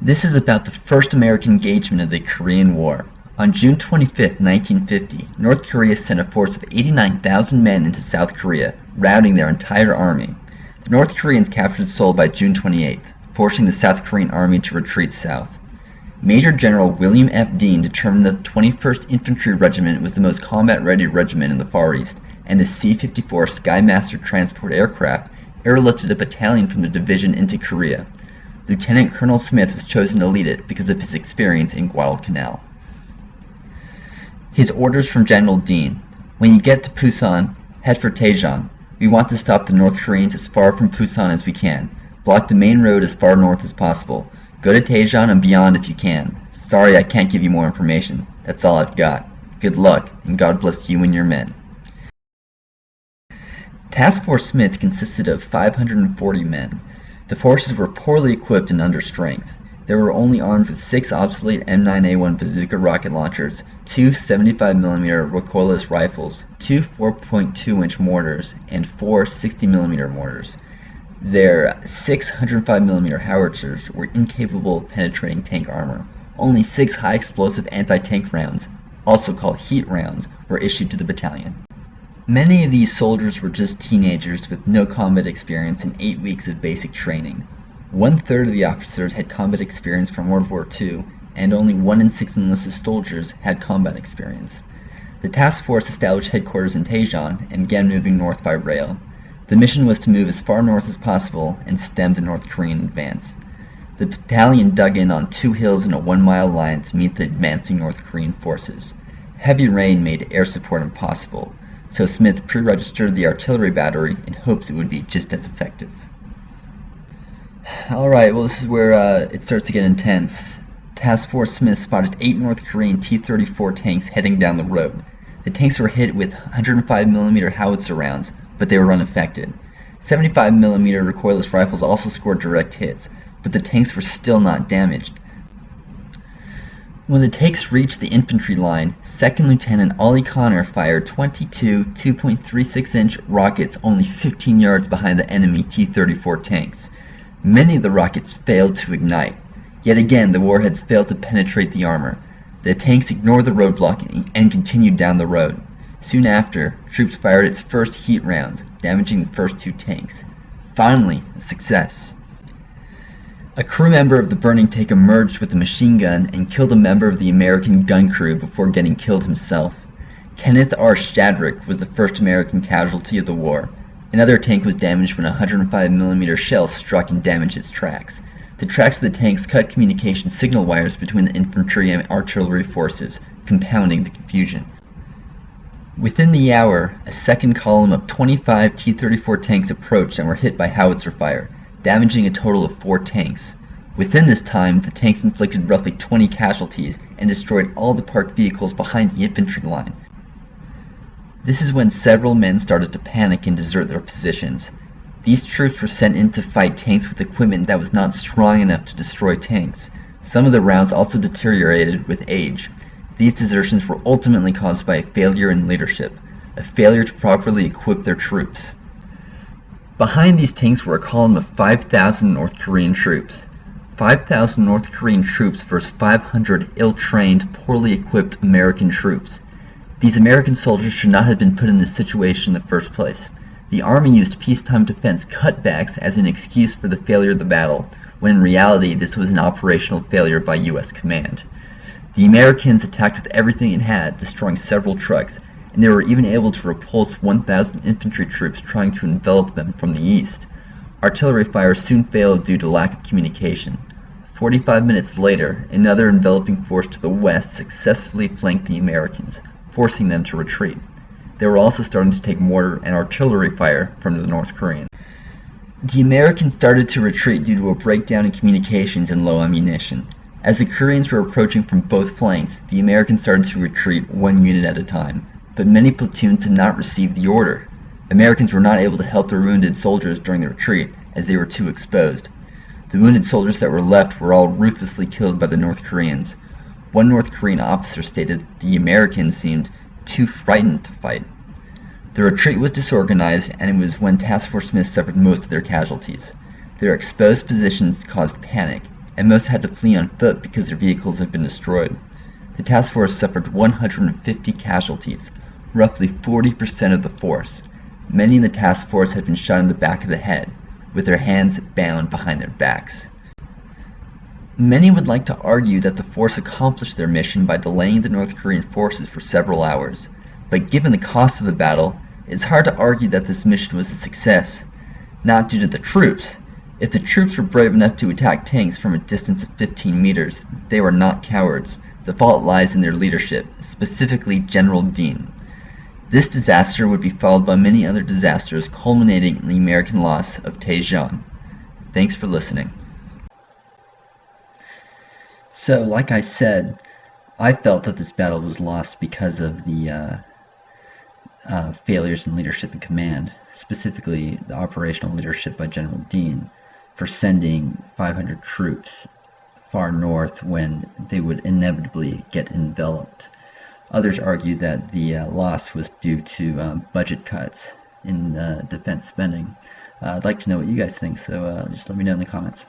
This is about the first American engagement of the Korean War. On June 25, 1950, North Korea sent a force of 89,000 men into South Korea, routing their entire army. The North Koreans captured Seoul by June 28, forcing the South Korean army to retreat south. Major General William F. Dean determined that the 21st Infantry Regiment was the most combat-ready regiment in the Far East, and the C-54 Skymaster transport aircraft airlifted a battalion from the division into Korea. Lieutenant Colonel Smith was chosen to lead it because of his experience in Guadalcanal. His orders from General Dean: when you get to Busan, head for Daejeon. We want to stop the North Koreans as far from Busan as we can. Block the main road as far north as possible. Go to Daejeon and beyond if you can. Sorry I can't give you more information. That's all I've got. Good luck, and God bless you and your men. Task Force Smith consisted of 540 men. The forces were poorly equipped and under strength. They were only armed with 6 obsolete M9A1 bazooka rocket launchers, 2 75mm recoilless rifles, 2 4.2-inch mortars, and 4 60mm mortars. Their 605mm howitzers were incapable of penetrating tank armor. Only 6 high-explosive anti-tank rounds, also called heat rounds, were issued to the battalion. Many of these soldiers were just teenagers with no combat experience and 8 weeks of basic training. 1/3 of the officers had combat experience from World War II, and only 1 in 6 enlisted soldiers had combat experience. The task force established headquarters in Daejeon and began moving north by rail. The mission was to move as far north as possible and stem the North Korean advance. The battalion dug in on 2 hills in a 1-mile line to meet the advancing North Korean forces. Heavy rain made air support impossible, so Smith pre-registered the artillery battery in hopes it would be just as effective. Alright, well this is where it starts to get intense. Task Force Smith spotted 8 North Korean T-34 tanks heading down the road. The tanks were hit with 105mm howitzer rounds, but they were unaffected. 75mm recoilless rifles also scored direct hits, but the tanks were still not damaged. When the tanks reached the infantry line, 2nd Lieutenant Ollie Connor fired 22 2.36-inch rockets only 15 yards behind the enemy T-34 tanks. Many of the rockets failed to ignite. Yet again, the warheads failed to penetrate the armor. The tanks ignored the roadblock and continued down the road. Soon after, troops fired its first heat rounds, damaging the first 2 tanks. Finally, a success. A crew member of the burning tank emerged with a machine gun and killed a member of the American gun crew before getting killed himself. Kenneth R. Shadrick was the first American casualty of the war. Another tank was damaged when a 105mm shell struck and damaged its tracks. The tracks of the tanks cut communication signal wires between the infantry and artillery forces, compounding the confusion. Within the hour, a second column of 25 T-34 tanks approached and were hit by howitzer fire, damaging a total of 4 tanks. Within this time, the tanks inflicted roughly 20 casualties and destroyed all the parked vehicles behind the infantry line. This is when several men started to panic and desert their positions. These troops were sent in to fight tanks with equipment that was not strong enough to destroy tanks. Some of the rounds also deteriorated with age. These desertions were ultimately caused by a failure in leadership, a failure to properly equip their troops. Behind these tanks were a column of 5,000 North Korean troops. 5,000 North Korean troops versus 500 ill-trained, poorly equipped American troops. These American soldiers should not have been put in this situation in the first place. The Army used peacetime defense cutbacks as an excuse for the failure of the battle, when in reality this was an operational failure by U.S. command. The Americans attacked with everything it had, destroying several trucks, and they were even able to repulse 1,000 infantry troops trying to envelop them from the east. Artillery fire soon failed due to lack of communication. 45 minutes later, another enveloping force to the west successfully flanked the Americans, forcing them to retreat. They were also starting to take mortar and artillery fire from the North Koreans. The Americans started to retreat due to a breakdown in communications and low ammunition. As the Koreans were approaching from both flanks, the Americans started to retreat 1 unit at a time, but many platoons did not receive the order. Americans were not able to help their wounded soldiers during the retreat, as they were too exposed. The wounded soldiers that were left were all ruthlessly killed by the North Koreans. One North Korean officer stated the Americans seemed too frightened to fight. The retreat was disorganized, and it was when Task Force Smith suffered most of their casualties. Their exposed positions caused panic, and most had to flee on foot because their vehicles had been destroyed. The task force suffered 150 casualties, roughly 40% of the force. Many in the task force had been shot in the back of the head, with their hands bound behind their backs. Many would like to argue that the force accomplished their mission by delaying the North Korean forces for several hours, but given the cost of the battle, it's hard to argue that this mission was a success. Not due to the troops. If the troops were brave enough to attack tanks from a distance of 15 meters, they were not cowards. The fault lies in their leadership, specifically General Dean. This disaster would be followed by many other disasters, culminating in the American loss of Daejeon. Thanks for listening. So, like I said, I felt that this battle was lost because of the failures in leadership and command, specifically the operational leadership by General Dean for sending 500 troops far north when they would inevitably get enveloped. Others argue that the loss was due to budget cuts in defense spending. I'd like to know what you guys think, so just let me know in the comments.